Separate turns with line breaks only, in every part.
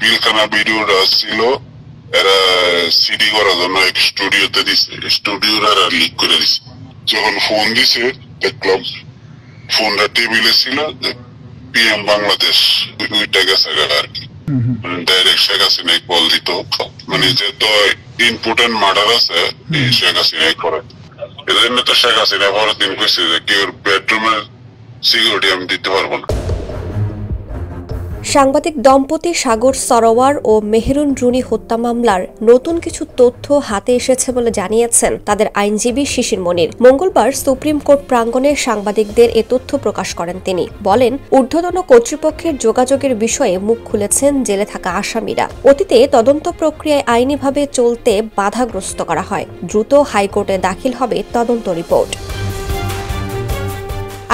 পিলখানা ভিডিওটা ছিল, এরা সিডি করার জন্য এক স্টুডিওতে দিছে, স্টুডিওর এরা লিক করে দিছে। যখন ফোন দিছে দেখলাম ফোনটা টেবিলে ছিল, পিএম বাংলাদেশ ওইটা গেছে আর কি, ডাইরেক্ট শেখ হাসিনাই কল দিত, মানে যে তো ইম্পর্টেন্ট মার্ডার আছে এই শেখ হাসিনাই করে। এজন্য তো শেখ হাসিনা পরের দিন কইছে যে কেউ বেডরুমের সিকিউরিটি আমি দিতে পারবো না।
সাংবাদিক দম্পতি সাগর সরোয়ার ও মেহেরুন রুনি হত্যা মামলার নতুন কিছু তথ্য হাতে এসেছে বলে জানিয়েছেন তাদের আইনজীবী শিশির মনির। মঙ্গলবার সুপ্রিম কোর্ট প্রাঙ্গণে সাংবাদিকদের এ তথ্য প্রকাশ করেন তিনি। বলেন, ঊর্ধ্বতন কর্তৃপক্ষের যোগাযোগের বিষয়ে মুখ খুলেছেন জেলে থাকা আসামিরা। অতীতে তদন্ত প্রক্রিয়ায় আইনিভাবে চলতে বাধাগ্রস্ত করা হয়। দ্রুত হাইকোর্টে দাখিল হবে তদন্ত রিপোর্ট।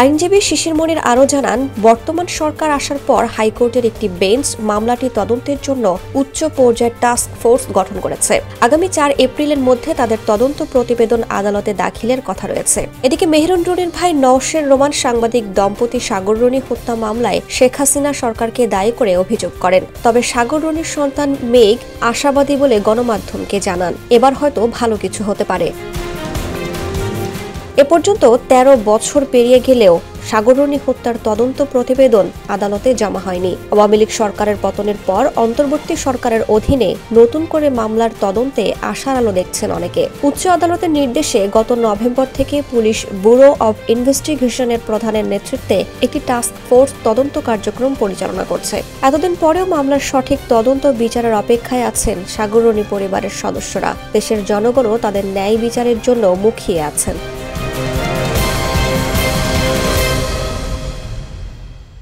আইনজীবী শিশির মনির আরও জানান, বর্তমান সরকার আসার পর হাইকোর্টের একটি বেঞ্চ মামলাটি তদন্তের জন্য উচ্চ পর্যায়ের টাস্ক ফোর্স গঠন করেছে। আগামী 4 এপ্রিলের মধ্যে তাদের তদন্ত প্রতিবেদন আদালতে দাখিলের কথা রয়েছে। এদিকে মেহেরুন রুনির ভাই নওশের রোমান সাংবাদিক দম্পতি সাগর রুনি হত্যা মামলায় শেখ হাসিনা সরকারকে দায়ী করে অভিযোগ করেন। তবে সাগর রুনির সন্তান মেঘ আশাবাদী বলে গণমাধ্যমকে জানান, এবার হয়তো ভালো কিছু হতে পারে। এ পর্যন্ত 13 বছর পেরিয়ে গেলেও সাগর রুনি হত্যার তদন্ত প্রতিবেদন আদালতে জমা হয়নি। আওয়ামী লীগ সরকারের পতনের পর অন্তর্বর্তী সরকারের অধীনে নতুন করে মামলার তদন্তে আশার আলো দেখছেন অনেকে। উচ্চ আদালতের নির্দেশে গত নভেম্বর থেকে পুলিশ ব্যুরো অব ইনভেস্টিগেশনের প্রধানের নেতৃত্বে একটি টাস্ক ফোর্স তদন্ত কার্যক্রম পরিচালনা করছে। এতদিন পরেও মামলার সঠিক তদন্ত বিচারের অপেক্ষায় আছেন সাগর রুনি পরিবারের সদস্যরা। দেশের জনগণও তাদের ন্যায় বিচারের জন্য মুখিয়ে আছেন।